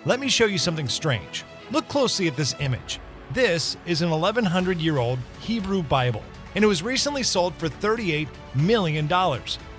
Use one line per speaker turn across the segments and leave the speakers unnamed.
let me show you something strange. Look closely at this image. This is an 1100-year-old Hebrew Bible, and it was recently sold for $38 million.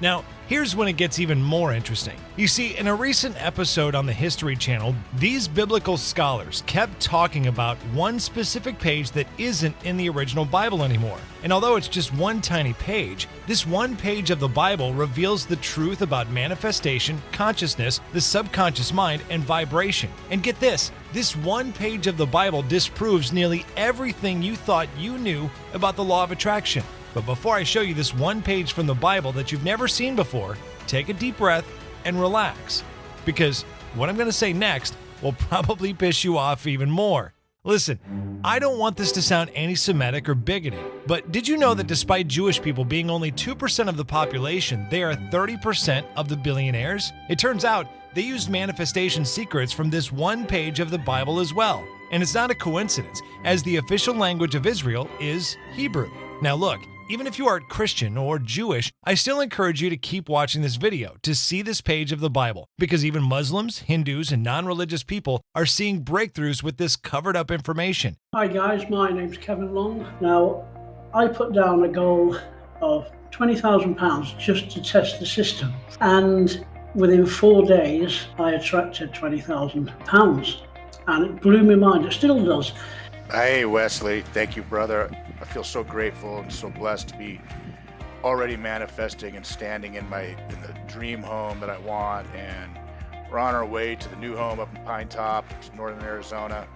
Now, here's when it gets even more interesting. You see, in a recent episode on the History Channel, these biblical scholars kept talking about one specific page that isn't in the original Bible anymore. And although it's just one tiny page, this one page of the Bible reveals the truth about manifestation, consciousness, the subconscious mind, and vibration. And get this one page of the Bible disproves nearly everything you thought you knew about the law of attraction. But before I show you this one page from the Bible that you've never seen before, take a deep breath and relax. Because what I'm going to say next will probably piss you off even more. Listen, I don't want this to sound anti-Semitic or bigoted, but did you know that despite Jewish people being only 2% of the population, they are 30% of the billionaires? It turns out they used manifestation secrets from this one page of the Bible as well. And it's not a coincidence, as the official language of Israel is Hebrew. Now look, even if you aren't Christian or Jewish, I still encourage you to keep watching this video to see this page of the Bible, because even Muslims, Hindus, and non-religious people are seeing breakthroughs with this covered-up information.
Hi guys, my name's Kevin Long. Now, I put down a goal of £20,000 just to test the system, and within 4 days, I attracted £20,000, and it blew my mind. It still does.
Hey Wesley, thank you brother. I feel so grateful and so blessed to be already manifesting and standing in the dream home that I want, and we're on our way to the new home up in Pine Top, which is northern Arizona,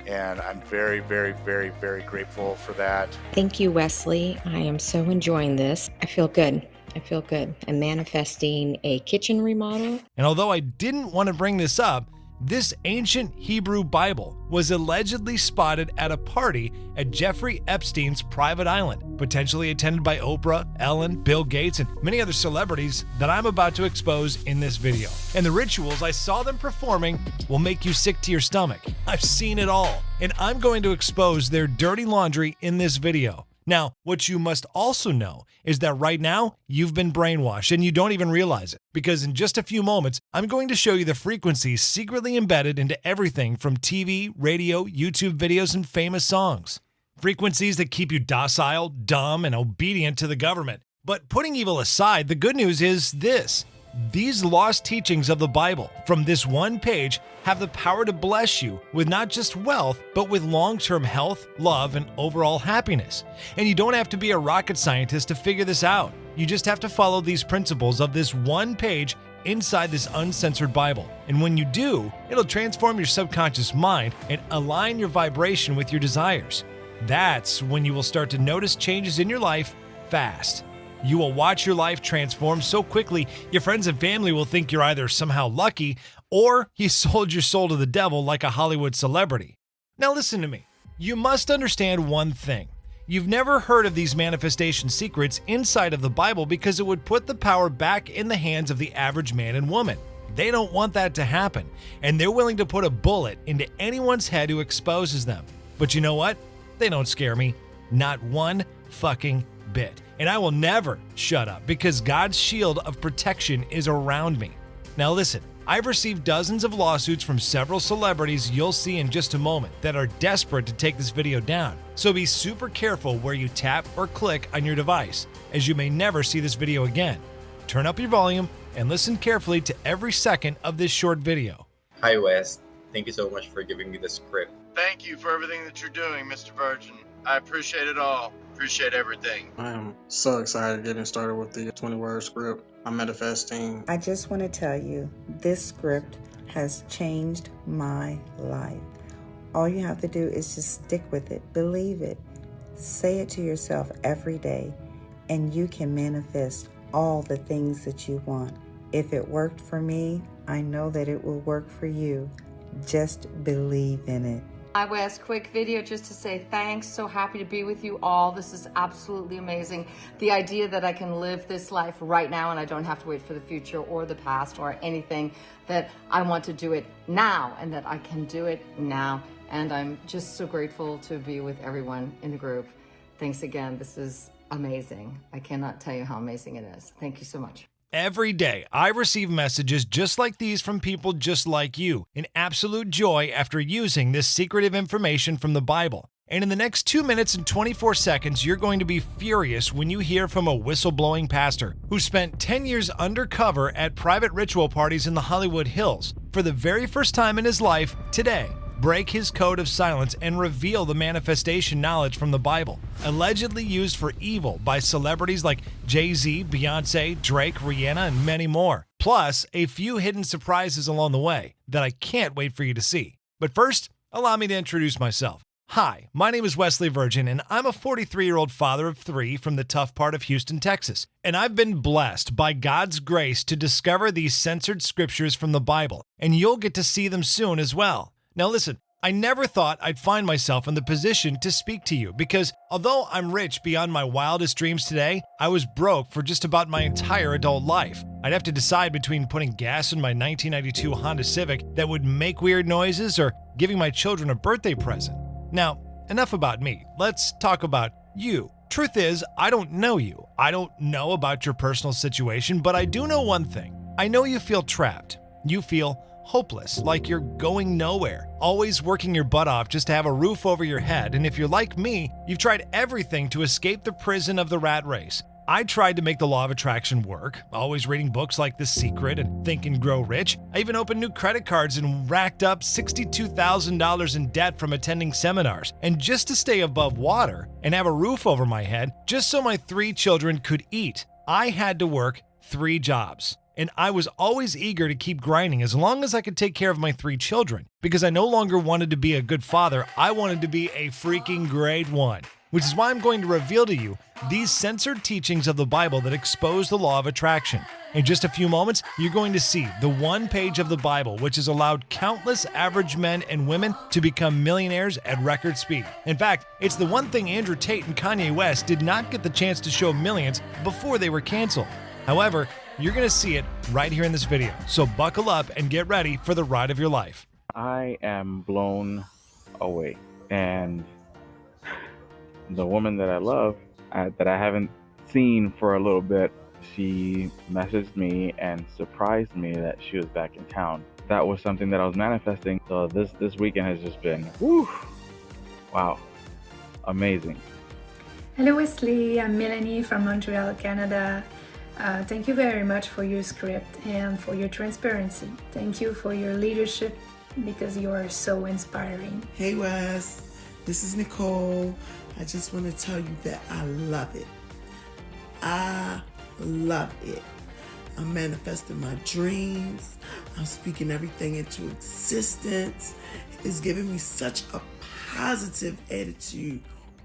and I'm very, very, very, very grateful for that.
Thank you, Wesley. I am so enjoying this. I feel good. I'm manifesting a kitchen remodel.
And although I didn't want to bring this up, this ancient Hebrew Bible was allegedly spotted at a party at Jeffrey Epstein's private island, potentially attended by Oprah, Ellen, Bill Gates, and many other celebrities that I'm about to expose in this video. And the rituals I saw them performing will make you sick to your stomach. I've seen it all, and I'm going to expose their dirty laundry in this video. Now, what you must also know is that right now, you've been brainwashed and you don't even realize it. Because in just a few moments, I'm going to show you the frequencies secretly embedded into everything from TV, radio, YouTube videos, and famous songs. Frequencies that keep you docile, dumb, and obedient to the government. But putting evil aside, the good news is this. These lost teachings of the Bible from this one page have the power to bless you with not just wealth, but with long-term health, love, and overall happiness. And you don't have to be a rocket scientist to figure this out. You just have to follow these principles of this one page inside this uncensored Bible. And when you do, it'll transform your subconscious mind and align your vibration with your desires. That's when you will start to notice changes in your life fast. You will watch your life transform so quickly, your friends and family will think you're either somehow lucky or you sold your soul to the devil like a Hollywood celebrity. Now listen to me. You must understand one thing. You've never heard of these manifestation secrets inside of the Bible because it would put the power back in the hands of the average man and woman. They don't want that to happen, and they're willing to put a bullet into anyone's head who exposes them. But you know what? They don't scare me. Not one fucking bit. And I will never shut up because God's shield of protection is around me. Now listen, I've received dozens of lawsuits from several celebrities you'll see in just a moment that are desperate to take this video down. So be super careful where you tap or click on your device, as you may never see this video again. Turn up your volume and listen carefully to every second of this short video.
Hi Wes, thank you so much for giving me the script.
Thank you for everything that you're doing, Mr. Virgin. I appreciate it all. Appreciate everything.
I am so excited getting started with the 20-word script. I'm manifesting.
I just want to tell you, this script has changed my life. All you have to do is just stick with it, believe it, say it to yourself every day, and you can manifest all the things that you want. If it worked for me, I know that it will work for you. Just believe in it.
Hi Wes, quick video just to say thanks. So happy to be with you all. This is absolutely amazing. The idea that I can live this life right now and I don't have to wait for the future or the past or anything, that I want to do it now and that I can do it now. And I'm just so grateful to be with everyone in the group. Thanks again. This is amazing. I cannot tell you how amazing it is. Thank you so much.
Every day, I receive messages just like these from people just like you, in absolute joy after using this secretive information from the Bible. And in the next 2 minutes and 24 seconds, you're going to be furious when you hear from a whistleblowing pastor who spent 10 years undercover at private ritual parties in the Hollywood Hills. For the very first time in his life, today, break his code of silence and reveal the manifestation knowledge from the Bible, allegedly used for evil by celebrities like Jay-Z, Beyonce, Drake, Rihanna, and many more. Plus, a few hidden surprises along the way that I can't wait for you to see. But first, allow me to introduce myself. Hi, my name is Wesley Virgin, and I'm a 43-year-old father of 3 from the tough part of Houston, Texas. And I've been blessed by God's grace to discover these censored scriptures from the Bible, and you'll get to see them soon as well. Now listen, I never thought I'd find myself in the position to speak to you because although I'm rich beyond my wildest dreams today, I was broke for just about my entire adult life. I'd have to decide between putting gas in my 1992 Honda Civic that would make weird noises or giving my children a birthday present. Now, enough about me. Let's talk about you. Truth is, I don't know you. I don't know about your personal situation, but I do know one thing. I know you feel trapped. You feel hopeless, like you're going nowhere, always working your butt off just to have a roof over your head. And if you're like me, you've tried everything to escape the prison of the rat race. I tried to make the law of attraction work, always reading books like The Secret and Think and Grow Rich. I even opened new credit cards and racked up $62,000 in debt from attending seminars. And just to stay above water and have a roof over my head, just so my 3 children could eat, I had to work 3 jobs. And I was always eager to keep grinding as long as I could take care of my 3 children. Because I no longer wanted to be a good father, I wanted to be a freaking great one. Which is why I'm going to reveal to you these censored teachings of the Bible that expose the law of attraction. In just a few moments, you're going to see the one page of the Bible which has allowed countless average men and women to become millionaires at record speed. In fact, it's the one thing Andrew Tate and Kanye West did not get the chance to show millions before they were canceled. However, you're going to see it right here in this video. So buckle up and get ready for the ride of your life.
I am blown away. And the woman that I love, that I haven't seen for a little bit, she messaged me and surprised me that she was back in town. That was something that I was manifesting. So this weekend has just been, whew, wow, amazing.
Hello Wesley, I'm Melanie from Montreal, Canada. Thank you very much for your script and for your transparency. Thank you for your leadership because you are so inspiring.
Hey Wes, this is Nicole. I just want to tell you that I love it. I love it. I'm manifesting my dreams. I'm speaking everything into existence. It's giving me such a positive attitude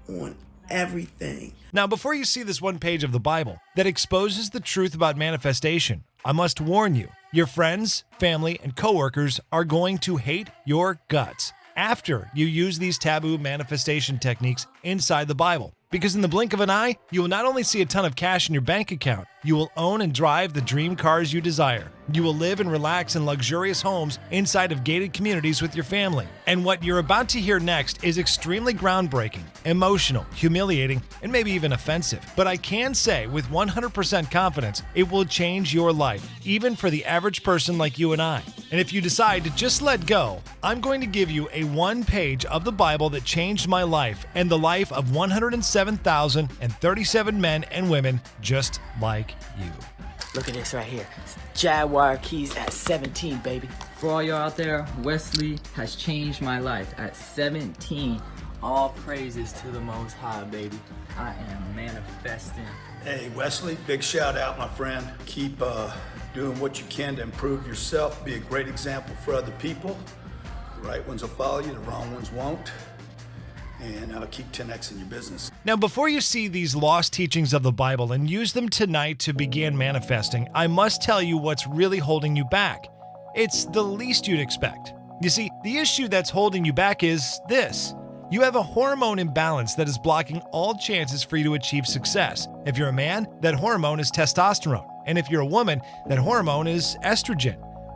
on everything.
Now, before you see this one page of the Bible that exposes the truth about manifestation, I must warn you, your friends, family, and coworkers are going to hate your guts after you use these taboo manifestation techniques inside the Bible. Because in the blink of an eye, you will not only see a ton of cash in your bank account, you will own and drive the dream cars you desire. You will live and relax in luxurious homes inside of gated communities with your family. And what you're about to hear next is extremely groundbreaking, emotional, humiliating, and maybe even offensive. But I can say with 100% confidence, it will change your life, even for the average person like you and I. And if you decide to just let go, I'm going to give you a one page of the Bible that changed my life and the life of 107,037 men and women just like you.
Look at this right here. Jaguar keys at 17, baby.
For all y'all out there, Wesley has changed my life at 17.
All praises to the Most High, baby.
I am manifesting.
Hey, Wesley, big shout out, my friend. Keep doing what you can to improve yourself. Be a great example for other people. The right ones will follow you, the wrong ones won't. And keep 10x in your business.
Now, before you see these lost teachings of the Bible and use them tonight to begin manifesting, I must tell you what's really holding you back. It's the least you'd expect. You see, the issue that's holding you back is this. You have a hormone imbalance that is blocking all chances for you to achieve success. If you're a man, that hormone is testosterone. And if you're a woman, that hormone is estrogen.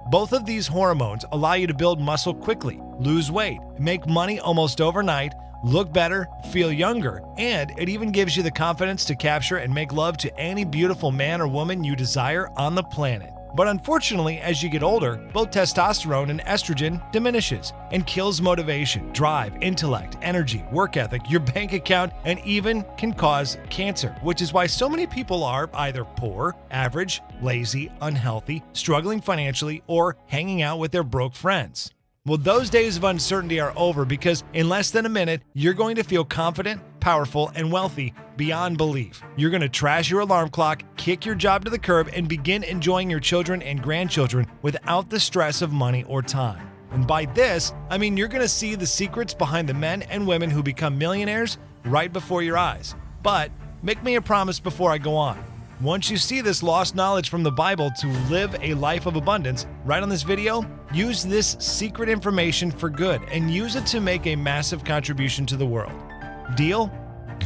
Both of these hormones allow you to build muscle quickly, lose weight, make money almost overnight, look better, feel younger, and it even gives you the confidence to capture and make love to any beautiful man or woman you desire on the planet. But unfortunately, as you get older, both testosterone and estrogen diminishes and kills motivation, drive, intellect, energy, work ethic, your bank account, and even can cause cancer, which is why so many people are either poor, average, lazy, unhealthy, struggling financially, or hanging out with their broke friends. Well, those days of uncertainty are over because in less than a minute, you're going to feel confident, powerful, and wealthy beyond belief. You're going to trash your alarm clock, kick your job to the curb, and begin enjoying your children and grandchildren without the stress of money or time. And by this, I mean you're going to see the secrets behind the men and women who become millionaires right before your eyes. But make me a promise before I go on. Once you see this lost knowledge from the Bible to live a life of abundance, right on this video, use this secret information for good and use it to make a massive contribution to the world. Deal?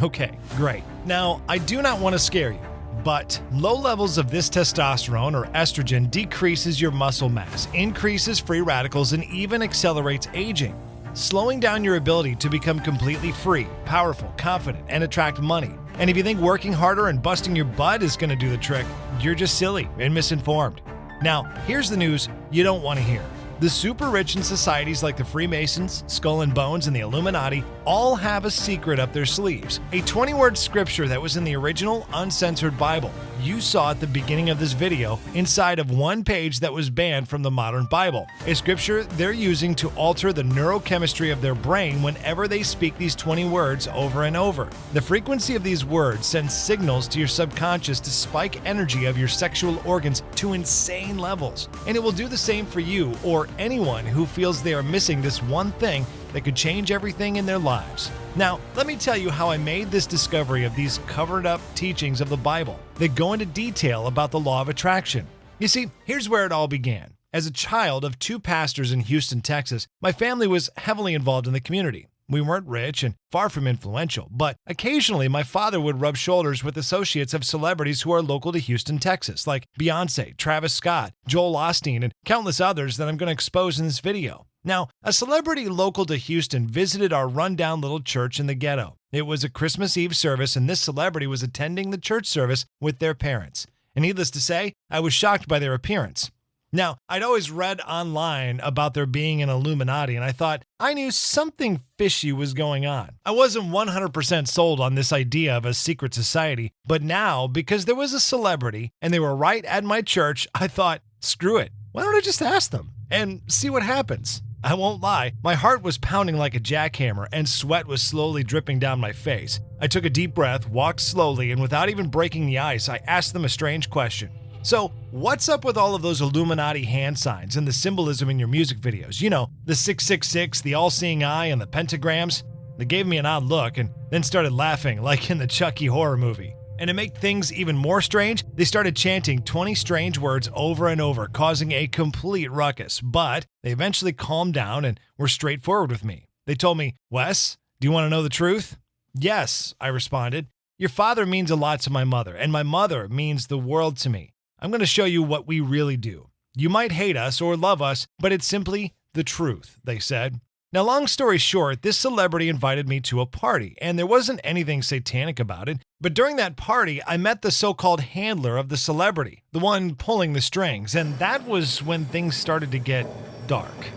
Okay, great. Now, I do not want to scare you, but low levels of this testosterone or estrogen decreases your muscle mass, increases free radicals, and even accelerates aging, slowing down your ability to become completely free, powerful, confident, and attract money. And if you think working harder and busting your butt is going to do the trick, you're just silly and misinformed. Now, here's the news you don't want to hear. The super rich in societies like the Freemasons, Skull and Bones, and the Illuminati all have a secret up their sleeves. A 20-word scripture that was in the original uncensored Bible you saw at the beginning of this video inside of one page that was banned from the modern Bible. A scripture they're using to alter the neurochemistry of their brain whenever they speak these 20 words over and over. The frequency of these words sends signals to your subconscious to spike energy of your sexual organs to insane levels. And it will do the same for you or anyone who feels they are missing this one thing that could change everything in their lives. Now, let me tell you how I made this discovery of these covered-up teachings of the Bible that go into detail about the law of attraction. You see, here's where it all began. As a child of two pastors in Houston, Texas, my family was heavily involved in the community. We weren't rich and far from influential, but occasionally my father would rub shoulders with associates of celebrities who are local to Houston, Texas, like Beyonce, Travis Scott, Joel Osteen, and countless others that I'm going to expose in this video. Now, a celebrity local to Houston visited our rundown little church in the ghetto. It was a Christmas Eve service, and this celebrity was attending the church service with their parents. And needless to say, I was shocked by their appearance. Now, I'd always read online about there being an Illuminati, and I thought I knew something fishy was going on. I wasn't 100% sold on this idea of a secret society, but now, because there was a celebrity and they were right at my church, I thought, screw it. Why don't I just ask them and see what happens? I won't lie, my heart was pounding like a jackhammer and sweat was slowly dripping down my face. I took a deep breath, walked slowly, and without even breaking the ice, I asked them a strange question. So, what's up with all of those Illuminati hand signs and the symbolism in your music videos? You know, the 666, the all-seeing eye, and the pentagrams? They gave me an odd look and then started laughing like in the Chucky horror movie. And to make things even more strange, they started chanting 20 strange words over and over, causing a complete ruckus. But they eventually calmed down and were straightforward with me. They told me, "Wes, do you want to know the truth?" "Yes," I responded. "Your father means a lot to my mother, and my mother means the world to me. I'm going to show you what we really do. You might hate us or love us, but it's simply the truth," they said. Now, long story short, this celebrity invited me to a party, and there wasn't anything satanic about it. But during that party, I met the so-called handler of the celebrity, the one pulling the strings, and that was when things started to get dark.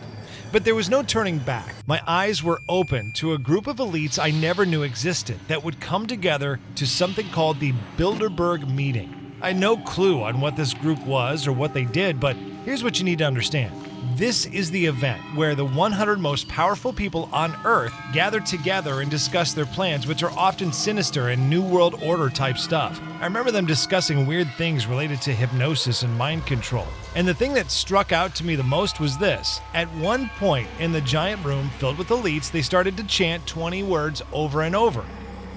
But there was no turning back. My eyes were open to a group of elites I never knew existed that would come together to something called the Bilderberg Meeting. I had no clue on what this group was or what they did, but here's what you need to understand. This is the event where the 100 most powerful people on Earth gather together and discuss their plans, which are often sinister and New World Order type stuff. I remember them discussing weird things related to hypnosis and mind control. And the thing that struck out to me the most was this. At one point in the giant room filled with elites, they started to chant 20 words over and over.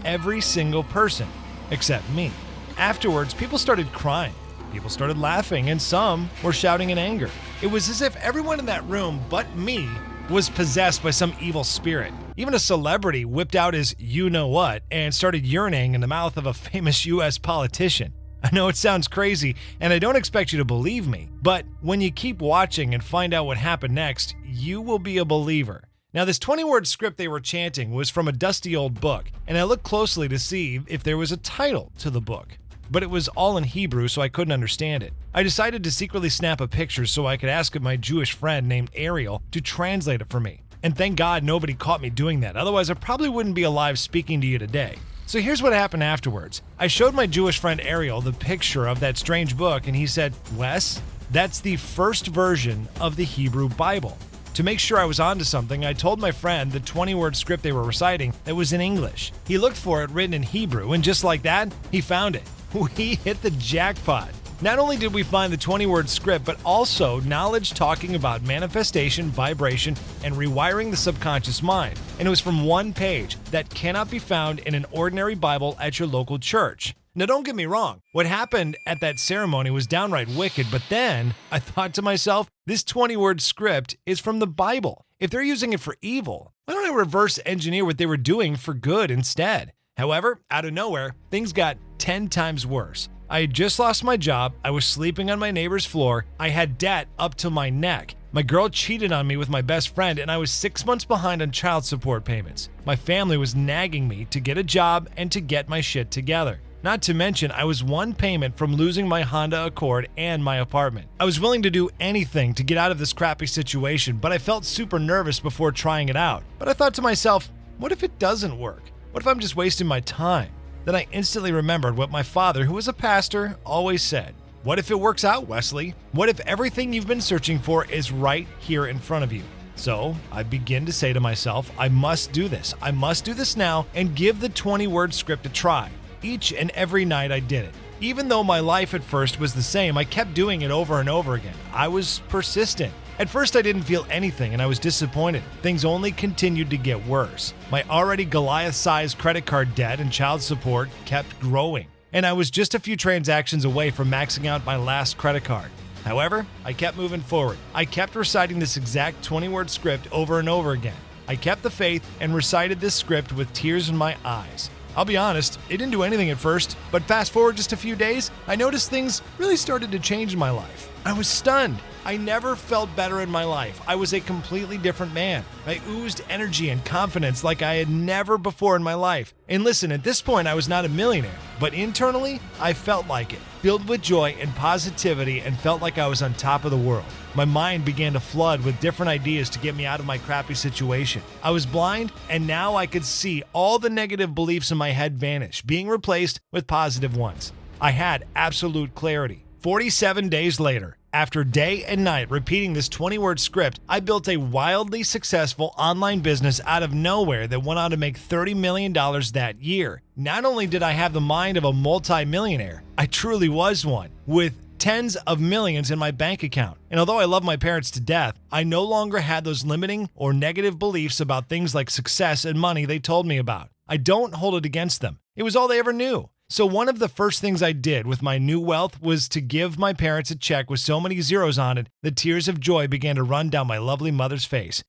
Every single person, except me. Afterwards, people started crying. People started laughing, and some were shouting in anger. It was as if everyone in that room but me was possessed by some evil spirit. Even a celebrity whipped out his you-know-what and started urinating in the mouth of a famous US politician. I know it sounds crazy, and I don't expect you to believe me, but when you keep watching and find out what happened next, you will be a believer. Now, this 20-word script they were chanting was from a dusty old book, and I looked closely to see if there was a title to the book. But it was all in Hebrew, so I couldn't understand it. I decided to secretly snap a picture so I could ask my Jewish friend named Ariel to translate it for me. And thank God nobody caught me doing that, otherwise I probably wouldn't be alive speaking to you today. So here's what happened afterwards. I showed my Jewish friend Ariel the picture of that strange book, and he said, "Wes, that's the first version of the Hebrew Bible." To make sure I was onto something, I told my friend the 20-word script they were reciting that was in English. He looked for it written in Hebrew, and just like that, he found it. We hit the jackpot. Not only did we find the 20-word script, but also knowledge talking about manifestation, vibration, and rewiring the subconscious mind. And it was from one page that cannot be found in an ordinary Bible at your local church. Now, don't get me wrong. What happened at that ceremony was downright wicked, but then I thought to myself, this 20-word script is from the Bible. If they're using it for evil, why don't I reverse engineer what they were doing for good instead? However, out of nowhere, things got 10 times worse. I had just lost my job, I was sleeping on my neighbor's floor, I had debt up to my neck. My girl cheated on me with my best friend, and I was 6 months behind on child support payments. My family was nagging me to get a job and to get my shit together. Not to mention, I was one payment from losing my Honda Accord and my apartment. I was willing to do anything to get out of this crappy situation, but I felt super nervous before trying it out. But I thought to myself, what if it doesn't work? What if I'm just wasting my time? Then I instantly remembered what my father, who was a pastor, always said. What if it works out, Wesley? What if everything you've been searching for is right here in front of you? So I begin to say to myself, I must do this. I must do this now and give the 20-word script a try. Each and every night I did it. Even though my life at first was the same, I kept doing it over and over again. I was persistent. At first I didn't feel anything and I was disappointed. Things only continued to get worse. My already Goliath-sized credit card debt and child support kept growing. And I was just a few transactions away from maxing out my last credit card. However, I kept moving forward. I kept reciting this exact 20-word script over and over again. I kept the faith and recited this script with tears in my eyes. I'll be honest, it didn't do anything at first, but fast forward just a few days, I noticed things really started to change in my life. I was stunned. I never felt better in my life. I was a completely different man. I oozed energy and confidence like I had never before in my life. And listen, at this point, I was not a millionaire, but internally, I felt like it, filled with joy and positivity, and felt like I was on top of the world. My mind began to flood with different ideas to get me out of my crappy situation. I was blind, and now I could see all the negative beliefs in my head vanish, being replaced with positive ones. I had absolute clarity. 47 days later, after day and night repeating this 20-word script, I built a wildly successful online business out of nowhere that went on to make $30 million that year. Not only did I have the mind of a multi-millionaire, I truly was one, with tens of millions in my bank account. And although I love my parents to death, I no longer had those limiting or negative beliefs about things like success and money they told me about. I don't hold it against them. It was all they ever knew. So one of the first things I did with my new wealth was to give my parents a check with so many zeros on it, the tears of joy began to run down my lovely mother's face.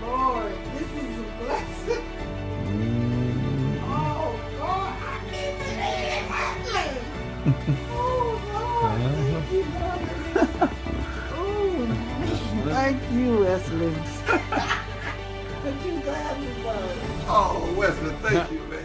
Oh, Lord, this is a blessing. Oh, God, I can't believe it happened. Oh, Lord, oh, thank you, Wesley. Thank you, glad you love.
Oh, Wesley, thank you, man.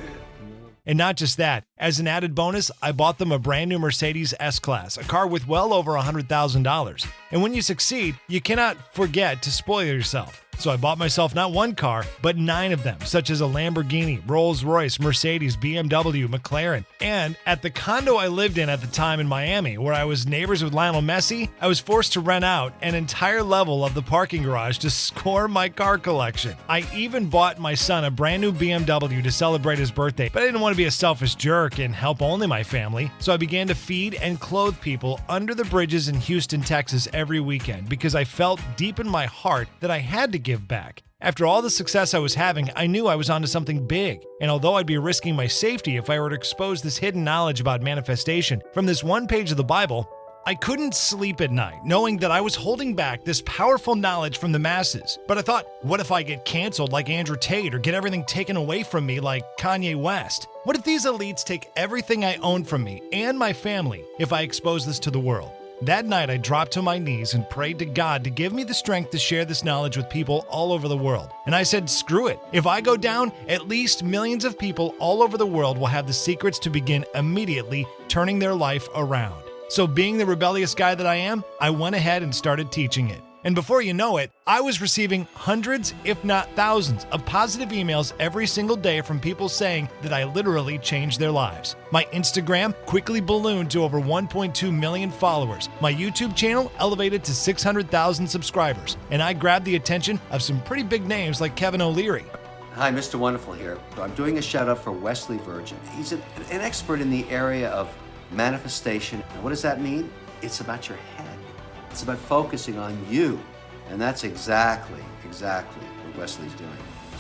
And not just that, as an added bonus, I bought them a brand new Mercedes S-Class, a car with well over $100,000. And when you succeed, you cannot forget to spoil yourself. So I bought myself not one car, but 9 of them, such as a Lamborghini, Rolls-Royce, Mercedes, BMW, McLaren. And at the condo I lived in at the time in Miami, where I was neighbors with Lionel Messi, I was forced to rent out an entire level of the parking garage to score my car collection. I even bought my son a brand new BMW to celebrate his birthday, but I didn't want to be a selfish jerk and help only my family. So I began to feed and clothe people under the bridges in Houston, Texas every weekend because I felt deep in my heart that I had to give back. After all the success I was having, I knew I was onto something big. And although I'd be risking my safety if I were to expose this hidden knowledge about manifestation from this one page of the Bible, I couldn't sleep at night knowing that I was holding back this powerful knowledge from the masses. But I thought, what if I get canceled like Andrew Tate or get everything taken away from me like Kanye West? What if these elites take everything I own from me and my family if I expose this to the world? That night, I dropped to my knees and prayed to God to give me the strength to share this knowledge with people all over the world. And I said, screw it. If I go down, at least millions of people all over the world will have the secrets to begin immediately turning their life around. So being the rebellious guy that I am, I went ahead and started teaching it. And before you know it, I was receiving hundreds, if not thousands, of positive emails every single day from people saying that I literally changed their lives. My Instagram quickly ballooned to over 1.2 million followers. My YouTube channel elevated to 600,000 subscribers. And I grabbed the attention of some pretty big names like Kevin O'Leary.
Hi, Mr. Wonderful here. I'm doing a shout out for Wesley Virgin. He's an expert in the area of manifestation. And what does that mean? It's about your head. It's about focusing on you. And that's exactly what Wesley's doing.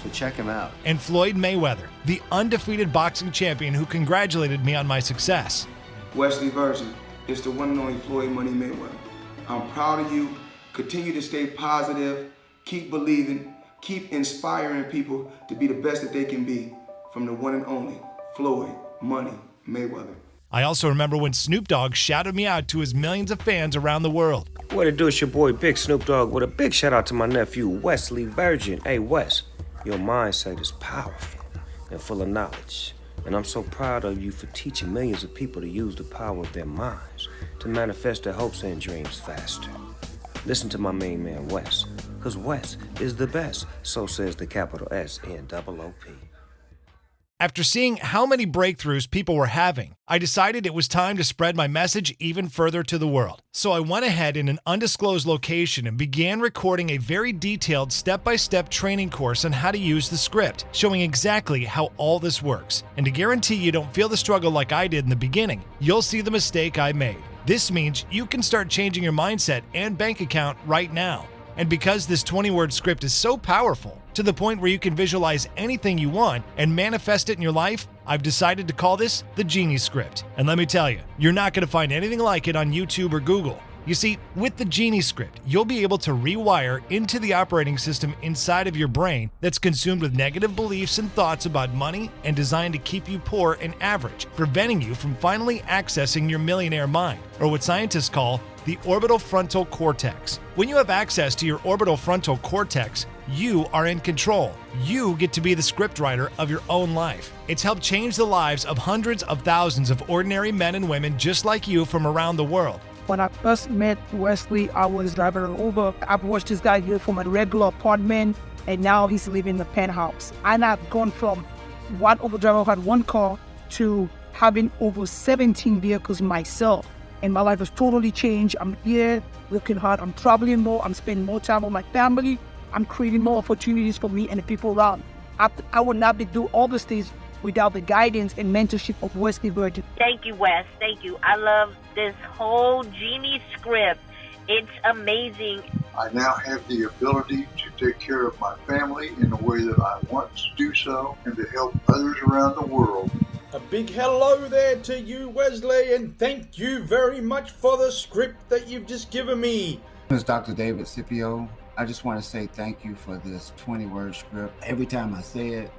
So check him out.
And Floyd Mayweather, the undefeated boxing champion who congratulated me on my success.
Wesley Virgin, it's the one and only Floyd Money Mayweather. I'm proud of you. Continue to stay positive. Keep believing. Keep inspiring people to be the best that they can be. From the one and only Floyd Money Mayweather.
I also remember when Snoop Dogg shouted me out to his millions of fans around the world.
What it do, it's your boy Big Snoop Dogg with a big shout out to my nephew Wesley Virgin. Hey Wes, your mindset is powerful and full of knowledge. And I'm so proud of you for teaching millions of people to use the power of their minds to manifest their hopes and dreams faster. Listen to my main man Wes, because Wes is the best, so says the capital S-N-O-O-P.
After seeing how many breakthroughs people were having, I decided it was time to spread my message even further to the world. So I went ahead in an undisclosed location and began recording a very detailed step-by-step training course on how to use the script, showing exactly how all this works. And to guarantee you don't feel the struggle like I did in the beginning, you'll see the mistake I made. This means you can start changing your mindset and bank account right now. And because this 20-word script is so powerful, to the point where you can visualize anything you want and manifest it in your life, I've decided to call this the Genie script. And let me tell you, you're not going to find anything like it on YouTube or Google. You see, with the Genie script, you'll be able to rewire into the operating system inside of your brain that's consumed with negative beliefs and thoughts about money and designed to keep you poor and average, preventing you from finally accessing your millionaire mind, or what scientists call the orbital frontal cortex. When you have access to your orbital frontal cortex, you are in control. You get to be the scriptwriter of your own life. It's helped change the lives of hundreds of thousands of ordinary men and women just like you from around the world.
When I first met Wesley, I was driving an Uber. I've watched this guy go from a regular apartment, and now he's living in the penthouse. And I've gone from one Uber driver who had one car to having over 17 vehicles myself. And my life has totally changed. I'm here working hard. I'm traveling more. I'm spending more time with my family. I'm creating more opportunities for me and the people around. I would not be doing all these things without the guidance and mentorship of Wesley Virgin.
Thank you, Wes. Thank you. I love this whole Genie script. It's amazing.
I now have the ability to take care of my family in the way that I want to do so and to help others around the world.
A big hello there to you, Wesley, and thank you very much for the script that you've just given me.
This is Dr. David Scipio. I just want to say thank you for this 20-word script. Every time I say it,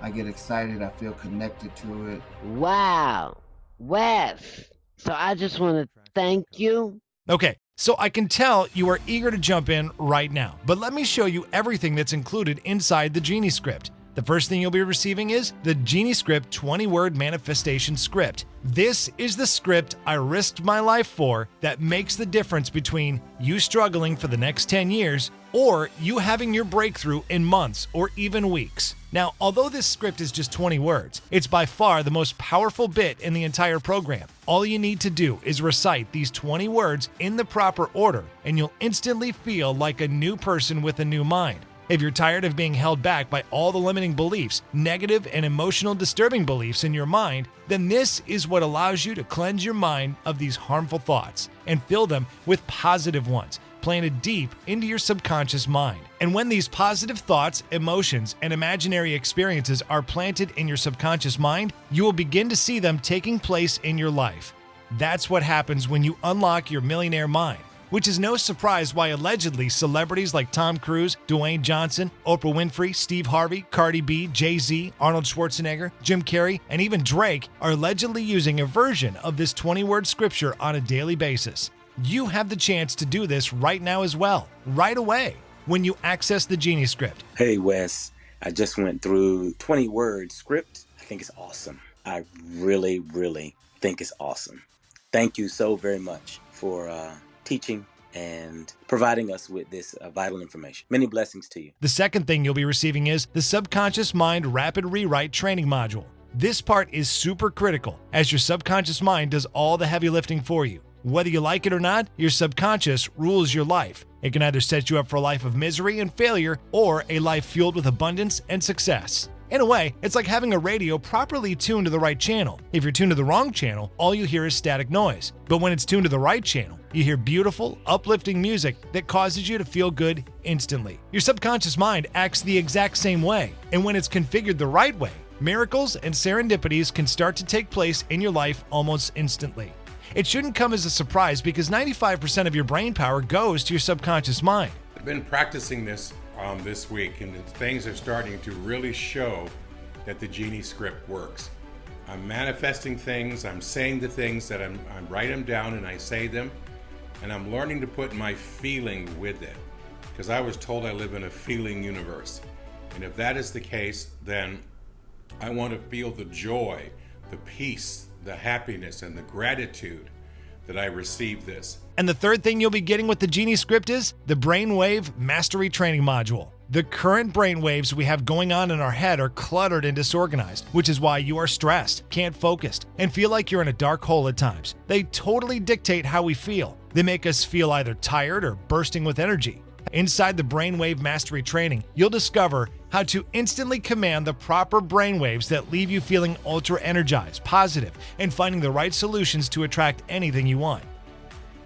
I get excited. I feel connected to it.
Wow. Wes. So I just want to thank you.
Okay, so I can tell you are eager to jump in right now, but let me show you everything that's included inside the Genie script. The first thing you'll be receiving is the Genie script 20-word manifestation script. This is the script I risked my life for that makes the difference between you struggling for the next 10 years or you having your breakthrough in months or even weeks. Now, although this script is just 20 words, it's by far the most powerful bit in the entire program. All you need to do is recite these 20 words in the proper order, and you'll instantly feel like a new person with a new mind. If you're tired of being held back by all the limiting beliefs, negative and emotional disturbing beliefs in your mind, then this is what allows you to cleanse your mind of these harmful thoughts and fill them with positive ones, planted deep into your subconscious mind. And when these positive thoughts, emotions, and imaginary experiences are planted in your subconscious mind, you will begin to see them taking place in your life. That's what happens when you unlock your millionaire mind. Which is no surprise why allegedly celebrities like Tom Cruise, Dwayne Johnson, Oprah Winfrey, Steve Harvey, Cardi B, Jay-Z, Arnold Schwarzenegger, Jim Carrey, and even Drake are allegedly using a version of this 20-word scripture on a daily basis. You have the chance to do this right now as well, right away, when you access the Genie script.
Hey, Wes. I just went through 20-word script. I think it's awesome. I really, really think it's awesome. Thank you so very much for teaching and providing us with this vital information. Many blessings to you.
The second thing you'll be receiving is the Subconscious Mind Rapid Rewrite Training Module. This part is super critical, as your subconscious mind does all the heavy lifting for you. Whether you like it or not, your subconscious rules your life. It can either set you up for a life of misery and failure, or a life fueled with abundance and success. In a way, it's like having a radio properly tuned to the right channel. If you're tuned to the wrong channel, all you hear is static noise. But when it's tuned to the right channel, you hear beautiful, uplifting music that causes you to feel good instantly. Your subconscious mind acts the exact same way, and when it's configured the right way, miracles and serendipities can start to take place in your life almost instantly. It shouldn't come as a surprise because 95% of your brain power goes to your subconscious mind.
I've been practicing this this week, and things are starting to really show that the Genie script works. I'm manifesting things, I'm saying the things that I write them down and I say them, and I'm learning to put my feeling with it, because I was told I live in a feeling universe. And if that is the case, then I want to feel the joy, the peace, the happiness, and the gratitude that I received this.
And the third thing you'll be getting with the Genie script is the Brainwave Mastery Training Module. The current brainwaves we have going on in our head are cluttered and disorganized, which is why you are stressed, can't focus, and feel like you're in a dark hole at times. They totally dictate how we feel. They make us feel either tired or bursting with energy. Inside the Brainwave Mastery Training, you'll discover how to instantly command the proper brainwaves that leave you feeling ultra energized, positive, and finding the right solutions to attract anything you want.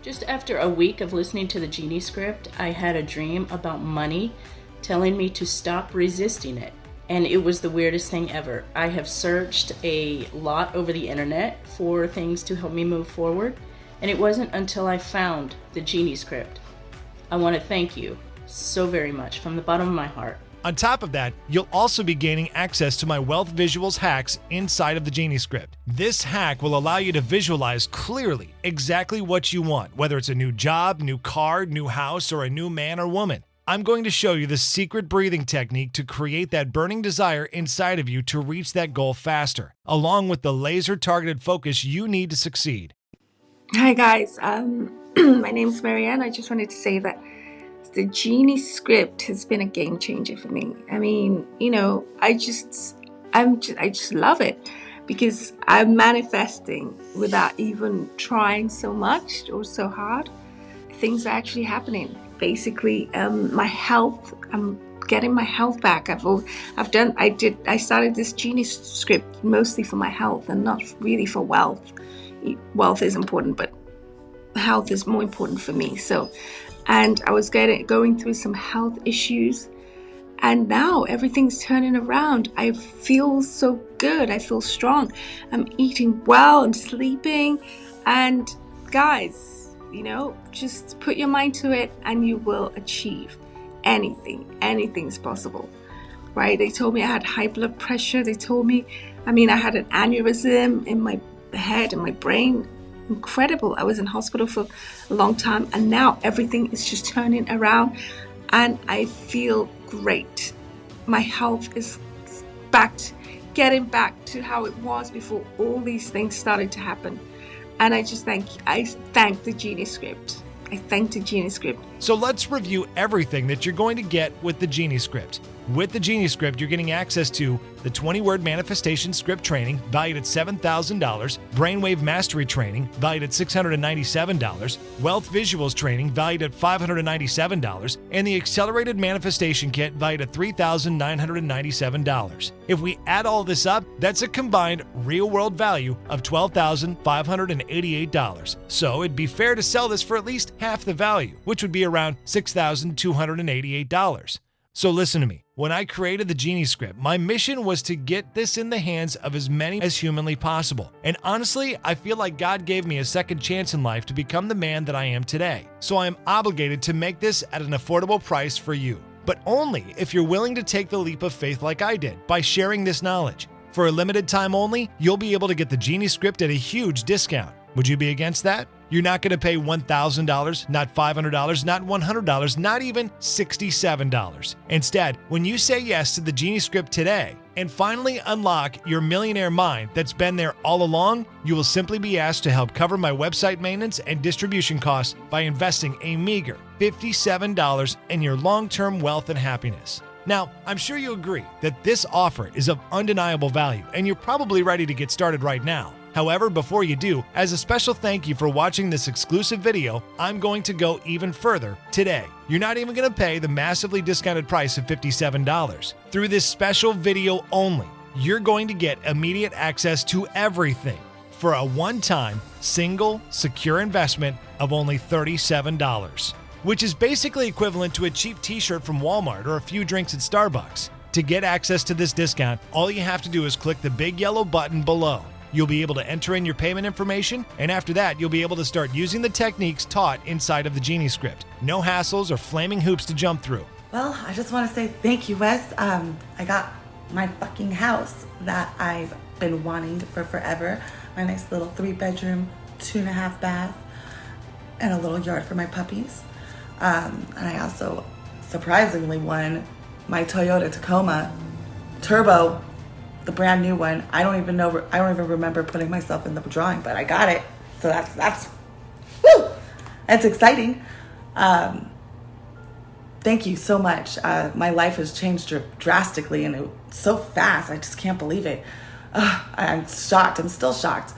Just after a week of listening to the Genie script, I had a dream about money telling me to stop resisting it. And it was the weirdest thing ever. I have searched a lot over the internet for things to help me move forward, and it wasn't until I found the Genie script. I want to thank you so very much from the bottom of my heart.
On top of that, you'll also be gaining access to my Wealth Visuals hacks inside of the Genie script. This hack will allow you to visualize clearly exactly what you want, whether it's a new job, new car, new house, or a new man or woman. I'm going to show you the secret breathing technique to create that burning desire inside of you to reach that goal faster, along with the laser-targeted focus you need to succeed.
Hi guys, my name's Marianne. I just wanted to say that the Genie script has been a game changer for me. I mean, you know, I just love it because I'm manifesting without even trying so much or so hard. Things are actually happening. Basically, my health, I'm getting my health back. I started this Genie script mostly for my health and not really for wealth. Wealth is important, but health is more important for me. And I was going through some health issues, and now everything's turning around. I feel so good. I feel strong. I'm eating well. I'm sleeping. And guys, you know, just put your mind to it and you will achieve anything. Anything's possible, right? They told me I had high blood pressure. They told me, I had an aneurysm in my head and my brain. Incredible. I was in hospital for a long time, and now everything is just turning around and I feel great. My health is getting back to how it was before all these things started to happen. And I thank the Genie script. I thank the Genie script.
So let's review everything that you're going to get with the Genie script. With the Genie script, you're getting access to the 20-word manifestation script training valued at $7,000, Brainwave Mastery training valued at $697, Wealth Visuals training valued at $597, and the Accelerated Manifestation Kit valued at $3,997. If we add all this up, that's a combined real-world value of $12,588. So it'd be fair to sell this for at least half the value, which would be around $6,288. So listen to me. When I created the Genie script, my mission was to get this in the hands of as many as humanly possible. And honestly, I feel like God gave me a second chance in life to become the man that I am today. So I am obligated to make this at an affordable price for you. But only if you're willing to take the leap of faith like I did by sharing this knowledge. For a limited time only, you'll be able to get the Genie script at a huge discount. Would you be against that? You're not going to pay $1,000, not $500, not $100, not even $67. Instead, when you say yes to the Genie script today and finally unlock your millionaire mind that's been there all along, you will simply be asked to help cover my website maintenance and distribution costs by investing a meager $57 in your long-term wealth and happiness. Now, I'm sure you agree that this offer is of undeniable value and you're probably ready to get started right now. However, before you do, as a special thank you for watching this exclusive video, I'm going to go even further today. You're not even going to pay the massively discounted price of $57. Through this special video only, you're going to get immediate access to everything for a one-time, single, secure investment of only $37. Which is basically equivalent to a cheap t-shirt from Walmart or a few drinks at Starbucks. To get access to this discount, all you have to do is click the big yellow button below. You'll be able to enter in your payment information, and after that, you'll be able to start using the techniques taught inside of the Genie script. No hassles or flaming hoops to jump through.
Well, I just want to say thank you, Wes. I got my fucking house that I've been wanting for forever. My nice little 3-bedroom, 2.5 bath, and a little yard for my puppies. And I also surprisingly won my Toyota Tacoma Turbo, the brand new one. I don't even remember putting myself in the drawing, but I got it. So that's woo! That's exciting. Thank you so much. My life has changed drastically and it's so fast. I just can't believe it. I'm shocked. I'm still shocked.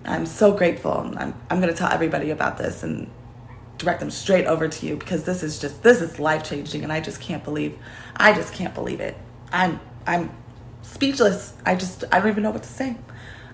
I'm so grateful. I'm going to tell everybody about this and direct them straight over to you because this is life-changing and I just can't believe it. I'm speechless. I don't even know what to say.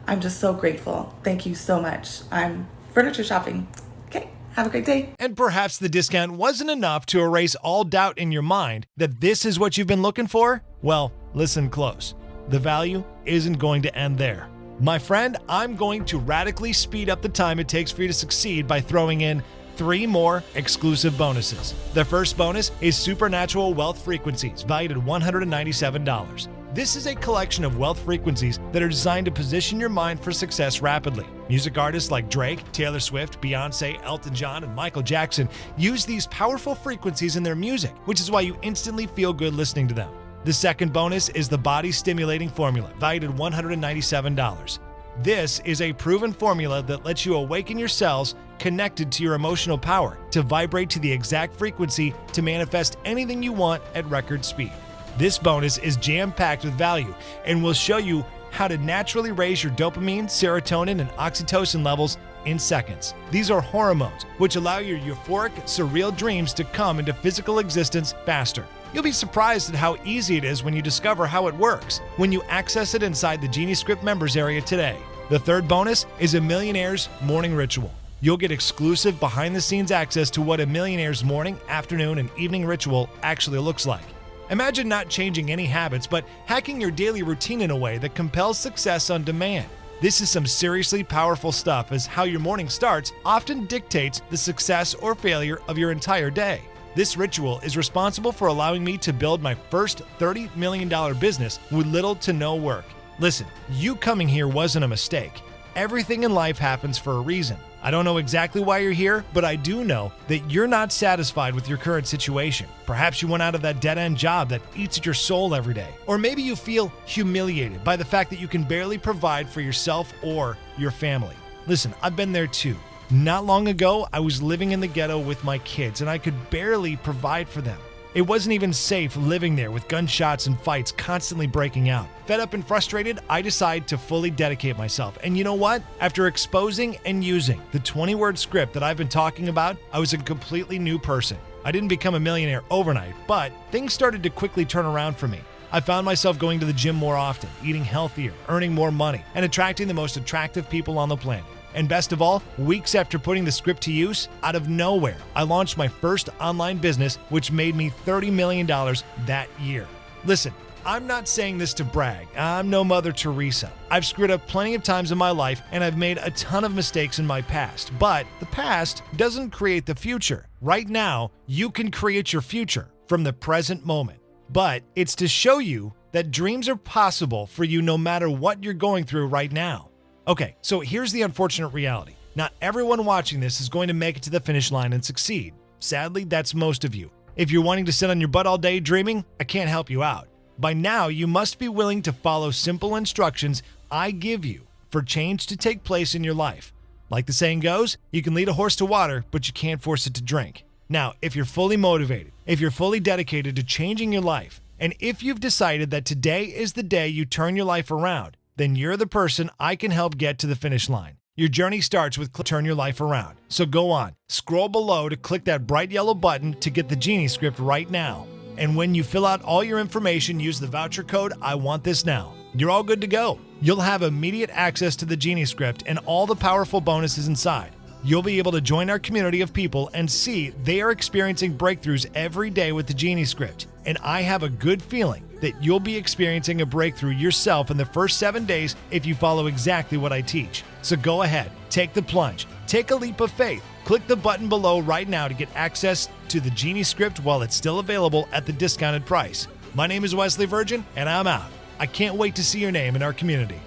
I'm just so grateful. Thank you so much. I'm furniture shopping. Okay, have a great day.
And perhaps the discount wasn't enough to erase all doubt in your mind that this is what you've been looking for? Well, listen close. The value isn't going to end there. My friend, I'm going to radically speed up the time it takes for you to succeed by throwing in 3 more exclusive bonuses. The first bonus is Supernatural Wealth Frequencies, valued at $197. This is a collection of wealth frequencies that are designed to position your mind for success rapidly. Music artists like Drake, Taylor Swift, Beyonce, Elton John, and Michael Jackson use these powerful frequencies in their music, which is why you instantly feel good listening to them. The second bonus is the Body Stimulating Formula, valued at $197. This is a proven formula that lets you awaken your cells connected to your emotional power to vibrate to the exact frequency to manifest anything you want at record speed. This bonus is jam-packed with value and will show you how to naturally raise your dopamine, serotonin, and oxytocin levels in seconds. These are hormones which allow your euphoric, surreal dreams to come into physical existence faster. You'll be surprised at how easy it is when you discover how it works when you access it inside the Genie Script members area today. The third bonus is a Millionaire's Morning Ritual. You'll get exclusive behind-the-scenes access to what a millionaire's morning, afternoon, and evening ritual actually looks like. Imagine not changing any habits, but hacking your daily routine in a way that compels success on demand. This is some seriously powerful stuff, as how your morning starts often dictates the success or failure of your entire day. This ritual is responsible for allowing me to build my first $30 million business with little to no work. Listen, you coming here wasn't a mistake. Everything in life happens for a reason. I don't know exactly why you're here, but I do know that you're not satisfied with your current situation. Perhaps you went out of that dead-end job that eats at your soul every day. Or maybe you feel humiliated by the fact that you can barely provide for yourself or your family. Listen, I've been there too. Not long ago, I was living in the ghetto with my kids and I could barely provide for them. It wasn't even safe living there with gunshots and fights constantly breaking out. Fed up and frustrated, I decided to fully dedicate myself. And you know what? After exposing and using the 20-word script that I've been talking about, I was a completely new person. I didn't become a millionaire overnight, but things started to quickly turn around for me. I found myself going to the gym more often, eating healthier, earning more money, and attracting the most attractive people on the planet. And best of all, weeks after putting the script to use, out of nowhere, I launched my first online business, which made me $30 million that year. Listen, I'm not saying this to brag. I'm no Mother Teresa. I've screwed up plenty of times in my life, and I've made a ton of mistakes in my past. But the past doesn't create the future. Right now, you can create your future from the present moment. But it's to show you that dreams are possible for you no matter what you're going through right now. Okay, so here's the unfortunate reality. Not everyone watching this is going to make it to the finish line and succeed. Sadly, that's most of you. If you're wanting to sit on your butt all day dreaming, I can't help you out. By now, you must be willing to follow simple instructions I give you for change to take place in your life. Like the saying goes, you can lead a horse to water, but you can't force it to drink. Now, if you're fully motivated, if you're fully dedicated to changing your life, and if you've decided that today is the day you turn your life around, then you're the person I can help get to the finish line. Your journey starts with Turn Your Life Around. So go on, scroll below to click that bright yellow button to get the Genie script right now. And when you fill out all your information, use the voucher code I want this now. You're all good to go. You'll have immediate access to the Genie script and all the powerful bonuses inside. You'll be able to join our community of people and see they are experiencing breakthroughs every day with the Genie script. And I have a good feeling that you'll be experiencing a breakthrough yourself in the first 7 days if you follow exactly what I teach. So go ahead, take the plunge, take a leap of faith. Click the button below right now to get access to the Genie script while it's still available at the discounted price. My name is Wesley Virgin, and I'm out. I can't wait to see your name in our community.